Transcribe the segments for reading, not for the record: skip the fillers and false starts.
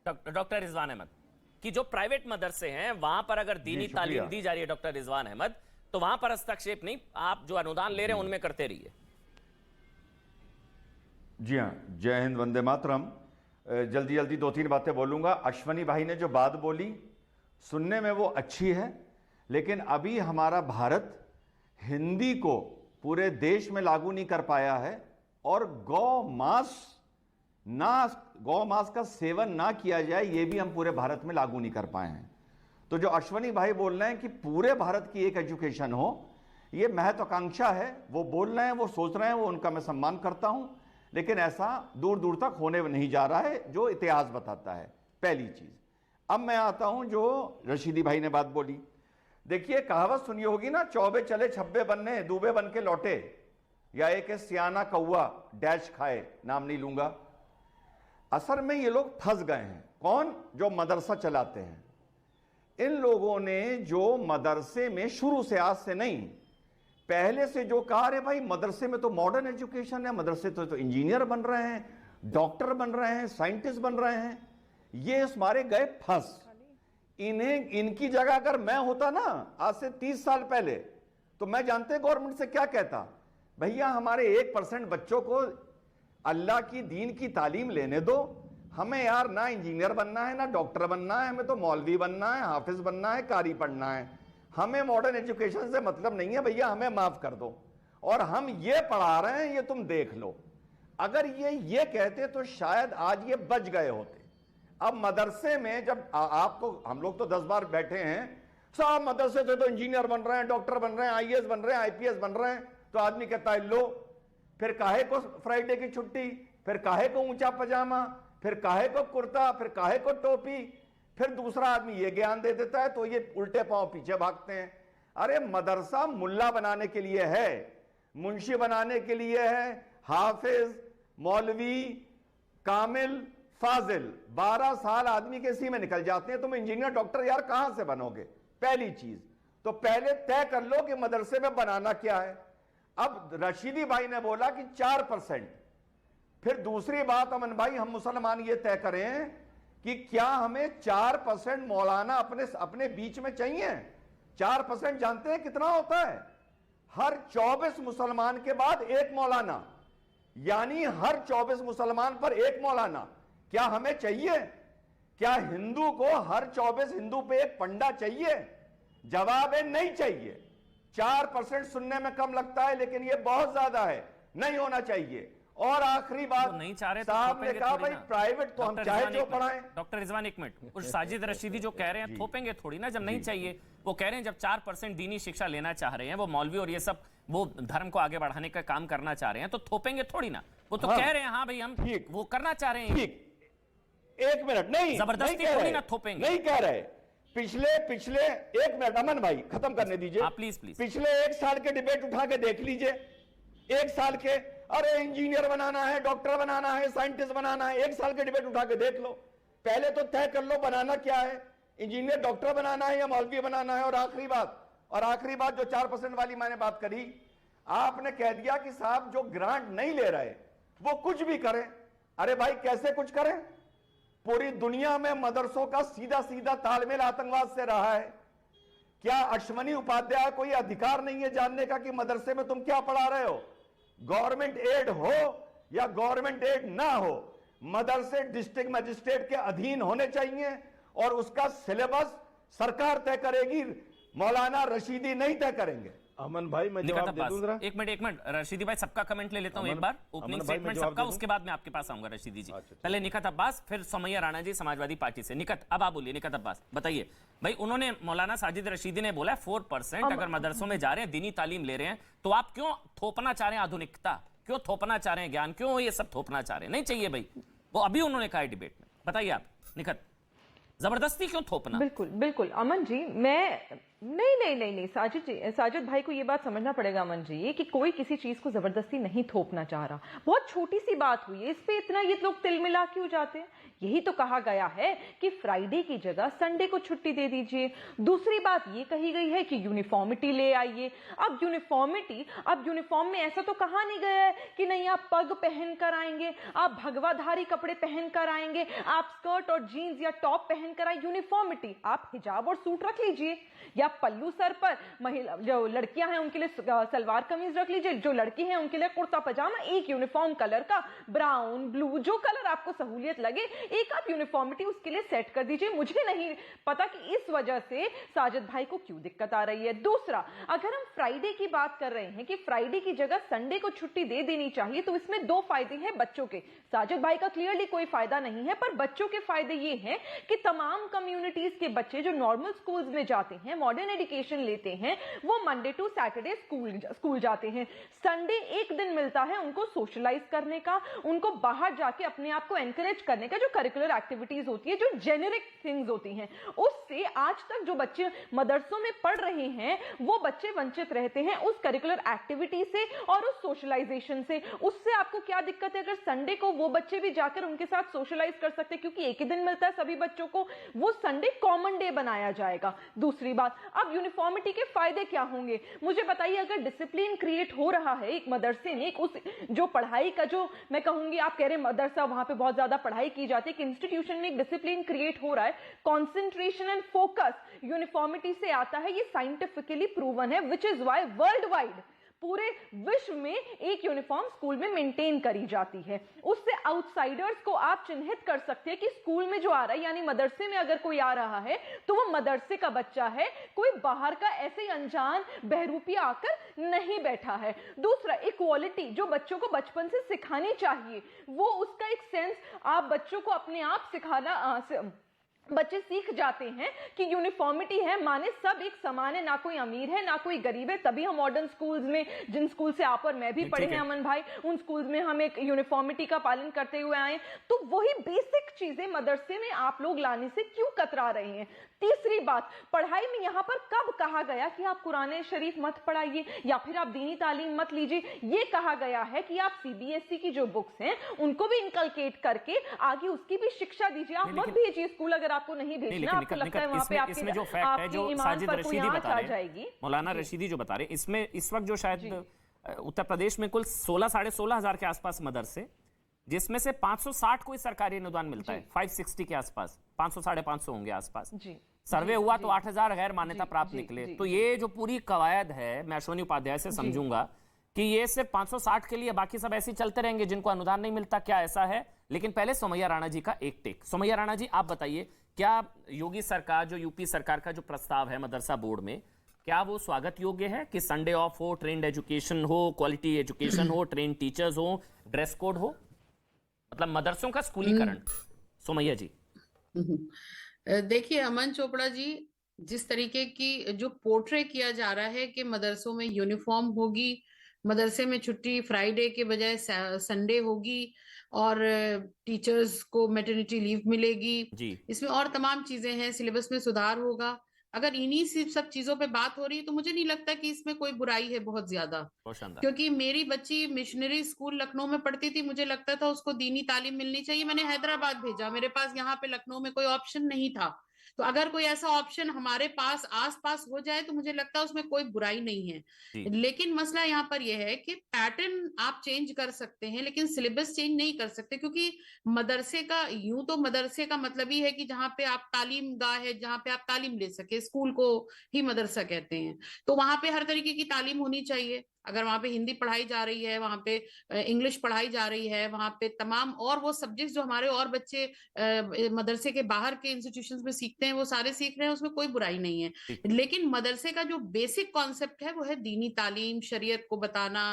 Doctor Rizwan Ahmad कि जो private मदरसे हैं वहां पर अगर दीनी तालीम दी जा रही है डॉक्टर रिजवान अहमद, तो वहां पर हस्तक्षेप नहीं, आप जो अनुदान ले रहे हैं उनमें करते रहिए। जी हाँ, जय हिंद, वंदे मातरम। जल्दी जल्दी 2-3 बातें बोलूंगा। अश्वनी भाई ने जो बात बोली सुनने में वो अच्छी है, लेकिन अभी हमारा भारत हिंदी को पूरे देश में लागू नहीं कर पाया है और गौ मांस का सेवन ना किया जाए ये भी हम पूरे भारत में लागू नहीं कर पाए हैं। तो जो अश्वनी भाई बोल रहे हैं कि पूरे भारत की एक एजुकेशन हो, ये महत्वाकांक्षा है, वो बोल रहे हैं, वो सोच रहे हैं, वो उनका मैं सम्मान करता हूं, लेकिन ऐसा दूर दूर तक होने नहीं जा रहा है जो इतिहास बताता है। पहली चीज। अब मैं आता हूं जो रशीदी भाई ने बात बोली। देखिए, कहावत सुनी होगी ना, चौबे चले छब्बे बनने, दूबे बन के लौटे, या एक सियाना कौआ डैश खाए, नाम नहीं लूंगा। असल में ये लोग फंस गए हैं। कौन? जो मदरसा चलाते हैं। इन लोगों ने जो मदरसे में शुरू से, आज से नहीं, पहले से जो कहा, अरे भाई मदरसे में तो मॉडर्न एजुकेशन है, मदरसे तो इंजीनियर बन रहे हैं, डॉक्टर बन रहे हैं, साइंटिस्ट बन रहे हैं, ये इस मारे गए फंस। इनकी जगह अगर मैं होता ना आज से 30 साल पहले, तो मैं जानते गवर्नमेंट से क्या कहता, भैया हमारे 1% बच्चों को अल्लाह की दीन की तालीम लेने दो, हमें यार ना इंजीनियर बनना है, ना डॉक्टर बनना है, हमें तो मौलवी बनना है, हाफिज बनना है, कारी पढ़ना है, हमें मॉडर्न एजुकेशन से मतलब नहीं है भैया, हमें माफ कर दो, और हम ये पढ़ा रहे हैं, ये तुम देख लो। अगर ये कहते तो शायद आज ये बच गए होते। अब मदरसे में जब आपको, हम लोग तो 10 बार बैठे हैं, सब मदरसे से तो इंजीनियर बन रहे हैं, डॉक्टर बन रहे हैं, आईएएस बन रहे हैं, आईपीएस बन रहे हैं, तो आदमी कहता है लो, फिर काहे को फ्राइडे की छुट्टी, फिर काहे को ऊंचा पजामा, फिर काहे को कुर्ता, फिर काहे को टोपी, फिर दूसरा आदमी ये ज्ञान दे देता है तो ये उल्टे पांव पीछे भागते हैं। अरे मदरसा मुल्ला बनाने के लिए है, मुंशी बनाने के लिए है, हाफिज, मौलवी, कामिल, फाजिल, 12 साल आदमी के इसी में निकल जाते हैं। तुम इंजीनियर डॉक्टर यार कहां से बनोगे? पहली चीज तो पहले तय कर लो कि मदरसे में बनाना क्या है। अब रशीदी भाई ने बोला कि 4%। फिर दूसरी बात अमन भाई, हम मुसलमान ये तय करें कि क्या हमें 4% मौलाना अपने बीच में चाहिए? 4% जानते हैं कितना होता है? हर 24 मुसलमान के बाद एक मौलाना, यानी हर 24 मुसलमान पर एक मौलाना। क्या हमें चाहिए? क्या हिंदू को हर 24 हिंदू पे एक पंडा चाहिए? जवाब है नहीं चाहिए। 4% सुनने में कम लगता है, लेकिन ये बहुत ज्यादा है, नहीं होना चाहिए। और आखिरी बात, तो नहीं चाह रहे साहब ने कहा भाई प्राइवेट तो हम चाहे जो पढ़ाएं। डॉक्टर रिजवान एक मिनट, उस साजिद रशीदी जो कह रहे हैं थोपेंगे थोड़ी ना, जब नहीं चाहिए। वो कह रहे हैं जब 4% दीनी शिक्षा लेना चाह रहे हैं, वो मौलवी और ये सब वो धर्म को आगे बढ़ाने का काम करना चाह रहे हैं, तो थोपेंगे थोड़ी ना। वो तो कह रहे हैं हाँ भाई हम वो करना चाह रहे हैं। ठीक, एक मिनट, नहीं जबरदस्ती थोड़ी ना थोपेंगे, नहीं कह रहे। पिछले एक मिनट अमन भाई खत्म करने दीजिए प्लीज प्लीज। पिछले 1 साल के डिबेट उठा के देख लीजिए, 1 साल के, अरे इंजीनियर बनाना है, डॉक्टर बनाना है, साइंटिस्ट बनाना है, 1 साल के डिबेट उठा के देख लो। पहले तो तय कर लो बनाना क्या है, इंजीनियर डॉक्टर बनाना है या मौलवी बनाना है। और आखिरी बात जो 4% वाली मैंने बात करी, आपने कह दिया कि साहब जो ग्रांट नहीं ले रहे वो कुछ भी करें। अरे भाई कैसे कुछ करें? पूरी दुनिया में मदरसों का सीधा सीधा तालमेल आतंकवाद से रहा है। क्या अश्वनी उपाध्याय को यह अधिकार नहीं है जानने का कि मदरसे में तुम क्या पढ़ा रहे हो? गवर्नमेंट एड हो या गवर्नमेंट एड ना हो, मदरसे डिस्ट्रिक्ट मजिस्ट्रेट के अधीन होने चाहिए और उसका सिलेबस सरकार तय करेगी, मौलाना रशीदी नहीं तय करेंगे। अमन भाई मैं जवाब दे दूं जरा। एक मिनट रशीदी भाई, सबका कमेंट ले लेता हूं एक बार, ओपनिंग स्टेटमेंट सबका, उसके बाद मैं आपके पास आऊंगा रशीदी जी। पहले निकत अब्बास, फिर सोमैया राणा जी समाजवादी पार्टी से। निकत, अब आप बोलिए। निकत अब्बास बताइए भाई, उन्होंने मौलाना साजिद रशीदी ने बोला 4% अगर मदरसों में जा रहे हैं, दीनी तालीम ले रहे हैं, तो आप क्यों थोपना चाह रहे हैं आधुनिकता, क्यों थोपना चाह रहे हैं ज्ञान, क्यों ये सब थोपना चाह रहे हैं? नहीं चाहिए भाई, वो अभी उन्होंने कहा है डिबेट में। बताइए आप निकत, जबरदस्ती क्यों थोपना? बिल्कुल बिल्कुल अमन जी, नहीं नहीं नहीं नहीं, साजिद भाई को ये बात समझना पड़ेगा अमन जी कि कोई किसी चीज को जबरदस्ती नहीं थोपना चाह रहा। बहुत छोटी सी बात हुई है, इस पे इतना ये लोग तिल मिला क्यों जाते हैं? यही तो कहा गया है कि फ्राइडे की जगह संडे को छुट्टी दे दीजिए। दूसरी बात ये कही गई है कि यूनिफॉर्मिटी ले आइए। अब यूनिफॉर्म में ऐसा तो कहा नहीं गया है कि नहीं आप पग पहन कर आएंगे, आप भगवाधारी कपड़े पहन कर आएंगे, आप स्कर्ट और जीन्स या टॉप पहन कर आए। यूनिफॉर्मिटी, आप हिजाब और सूट रख लीजिए, या पल्लू सर पर, महिला जो लड़कियां हैं उनके लिए सलवार कमीज रख लीजिए, जो लड़की हैं उनके लिए कुर्ता पजामा, एक यूनिफॉर्म कलर का, ब्राउन ब्लू जो कलर आपको सहूलियत लगे, एक आप यूनिफॉर्मिटी उसके लिए सेट कर दीजिए। मुझे नहीं पता कि इस वजह से साजिद भाई को क्यों दिक्कत आ रही है। दूसरा, अगर हम फ्राइडे की बात कर रहे हैं कि फ्राइडे की जगह संडे को छुट्टी दे देनी चाहिए, तो इसमें दो फायदे हैं बच्चों के। साजिद भाई का क्लियरली कोई फायदा नहीं है, पर बच्चों के फायदे ये हैं कि तमाम कम्युनिटीज के बच्चे जो नॉर्मल स्कूल्स में जाते हैं, मॉडर्न एजुकेशन लेते हैं, वो मंडे टू सैटरडे स्कूल जाते हैं। संडे एक दिन मिलता है उनको सोशलाइज करने का, उनको बाहर जाके अपने आप को एनकरेज करने का, जो करिकुलर एक्टिविटीज होती है, जो जेनेरिक थिंग्स होती हैं, उससे आज तक जो बच्चे मदरसों में पढ़ रहे हैं वो बच्चे वंचित रहते हैं उस करिकुलर एक्टिविटी से और उस सोशलाइजेशन से। उससे आपको क्या दिक्कत है अगर संडे को वो बच्चे भी जाकर उनके साथ सोशलाइज कर सकते हैं, क्योंकि एक ही दिन मिलता है सभी बच्चों को, वो संडे कॉमन डे बनाया जाएगा। दूसरी बात, अब यूनिफॉर्मिटी के फायदे क्या होंगे मुझे बताइए। अगर डिसिप्लिन क्रिएट हो रहा है एक मदरसे में, उस जो पढ़ाई का, जो मैं कहूंगी, आप कह रहे हैं मदरसा वहां पे बहुत ज्यादा पढ़ाई की जाती है, इंस्टीट्यूशन में एक डिसिप्लिन क्रिएट हो रहा है, कंसंट्रेशन एंड फोकस यूनिफॉर्मिटी से आता है, ये साइंटिफिकली प्रूवन है, which is why world wide पूरे विश्व में एक यूनिफॉर्म स्कूल में मेंटेन करी जाती है। उससे आउटसाइडर्स को आप चिन्हित कर सकते हैं कि स्कूल में जो आ रहा है, यानी मदरसे में अगर कोई आ रहा है तो वो मदरसे का बच्चा है, कोई बाहर का ऐसे ही अनजान बहरूपिया आकर नहीं बैठा है। दूसरा, इक्वालिटी जो बच्चों को बचपन से सिखानी चाहिए, वो उसका एक सेंस आप बच्चों को अपने आप सिखाना, बच्चे सीख जाते हैं कि यूनिफॉर्मिटी है माने सब एक समान है, ना कोई अमीर है ना कोई गरीब है। तभी हम मॉडर्न स्कूल्स में, जिन स्कूल से आप और मैं भी पढ़े हैं अमन भाई, उन स्कूल्स में हम एक यूनिफॉर्मिटी का पालन करते हुए आए। तो वही बेसिक चीजें मदरसे में आप लोग लाने से क्यों कतरा रहे हैं? तीसरी बात, पढ़ाई में यहां पर कब कहा गया कि आप कुरान शरीफ मत पढ़ाइए या फिर आप दीनी तालीम मत लीजिए? ये कहा गया है कि आप सीबीएसई की जो बुक्स हैं उनको भी इनकलकेट करके आगे उसकी भी शिक्षा दीजिए। आप मत भेजिए स्कूल अगर आपको नहीं भेजना, आपको लगता है वहां पे आपके इसमें जो फैक्ट है, जो साजिद रशीदी बता रहे हैं, मौलाना जी। रशीदी जो बता रहे हैं, इसमें इस वक्त जो शायद उत्तर प्रदेश में कुल 16 साढ़े 16 हजार के आसपास मदरसे, जिसमें से 560 को सरकारी अनुदान मिलता है, 560 के आसपास, 500 साढ़े 500 होंगे आसपास। सर्वे हुआ तो 8000 गैर मान्यता प्राप्त निकले। तो ये जो पूरी कवायद है, मैं अश्वनी उपाध्याय से समझूंगा कि ये सिर्फ 560 के लिए, बाकी सब ऐसे चलते रहेंगे जिनको अनुदान नहीं मिलता, क्या ऐसा है? लेकिन पहले सोमैया राणा जी का एक टेक। सोमैया राणा जी, आप बताइए, क्या योगी सरकार, जो यूपी सरकार का जो प्रस्ताव है मदरसा बोर्ड में, क्या वो स्वागत योग्य है कि संडे ऑफ हो, ट्रेंड एजुकेशन हो, क्वालिटी एजुकेशन हो, ट्रेंड टीचर्स हो, ड्रेस कोड हो, मतलब मदरसों का स्कूलीकरण? सोमैया जी। देखिए अमन चोपड़ा जी, जिस तरीके की जो पोर्ट्रे किया जा रहा है कि मदरसों में यूनिफॉर्म होगी, मदरसे में छुट्टी फ्राइडे के बजाय संडे होगी और टीचर्स को मैटरनिटी लीव मिलेगी जी। इसमें और तमाम चीजें हैं, सिलेबस में सुधार होगा, अगर इन्हीं सब चीजों पे बात हो रही है तो मुझे नहीं लगता कि इसमें कोई बुराई है बहुत ज्यादा। क्योंकि मेरी बच्ची मिशनरी स्कूल लखनऊ में पढ़ती थी, मुझे लगता था उसको दीनी तालीम मिलनी चाहिए, मैंने हैदराबाद भेजा, मेरे पास यहाँ पे लखनऊ में कोई ऑप्शन नहीं था। तो अगर कोई ऐसा ऑप्शन हमारे पास आस पास हो जाए तो मुझे लगता है उसमें कोई बुराई नहीं है। लेकिन मसला यहाँ पर यह है कि पैटर्न आप चेंज कर सकते हैं लेकिन सिलेबस चेंज नहीं कर सकते, क्योंकि मदरसे का, यूं तो मदरसे का मतलब ही है कि जहाँ पे आप तालीम गाह है, जहाँ पे आप तालीम ले सके, स्कूल को ही मदरसा कहते हैं। तो वहां पे हर तरीके की तालीम होनी चाहिए। अगर वहां पे हिंदी पढ़ाई जा रही है, वहां पे इंग्लिश पढ़ाई जा रही है, वहां पे तमाम और वो सब्जेक्ट्स जो हमारे और बच्चे मदरसे के बाहर के इंस्टीट्यूशंस में सीखते हैं वो सारे सीख रहे हैं, उसमें कोई बुराई नहीं है। लेकिन मदरसे का जो बेसिक कॉन्सेप्ट है वो है दीनी तालीम, शरीयत को बताना,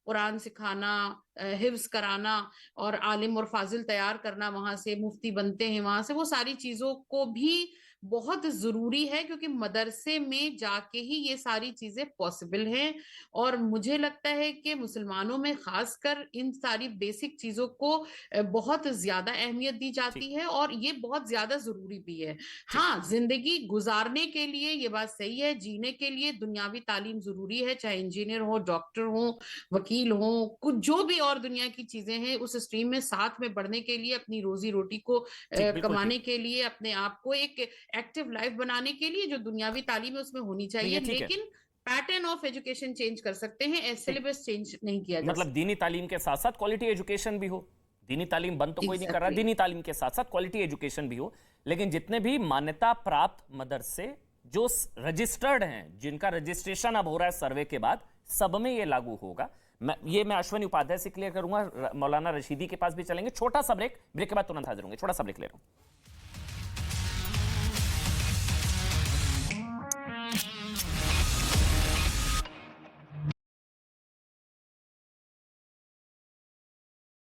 कुरान सिखाना, हिफ्ज कराना और आलिम और फाजिल तैयार करना, वहां से मुफ्ती बनते हैं, वहां से वो सारी चीजों को भी बहुत जरूरी है, क्योंकि मदरसे में जाके ही ये सारी चीजें पॉसिबल हैं। और मुझे लगता है कि मुसलमानों में खासकर इन सारी बेसिक चीजों को बहुत ज्यादा अहमियत दी जाती है, और ये बहुत ज्यादा जरूरी भी है। हाँ, जिंदगी गुजारने के लिए ये बात सही है, जीने के लिए दुनियावी तालीम जरूरी है, चाहे इंजीनियर हो, डॉक्टर हो, वकील हो, कुछ जो भी और दुनिया की चीजें हैं उस स्ट्रीम में साथ में बढ़ने के लिए, अपनी रोजी रोटी को कमाने के लिए, अपने आप को एक एक्टिव लाइफ बनाने के लिए जो दुनियावी तालीम है उसमें होनी चाहिए। लेकिन पैटर्न ऑफ एजुकेशन चेंज कर सकते हैं, सिलेबस चेंज नहीं किया जा मतलब दीनी तालीम के साथ साथ क्वालिटी एजुकेशन भी हो। दीनी तालीम बंद तो कोई नहीं कर रहा, दीनी तालीम के साथ साथ क्वालिटी एजुकेशन भी हो। लेकिन जितने भी मान्यता प्राप्त मदरसे जो रजिस्टर्ड हैं, जिनका रजिस्ट्रेशन अब हो रहा है सर्वे के बाद, सब में ये लागू होगा। मैं अश्विनी उपाध्याय से क्लियर करूंगा, मौलाना रशीदी के पास भी चलेंगे। छोटा सा ब्रेक के बाद तुरंत हाजिर होंगे। छोटा सा ब्रेक ले रहा हूं।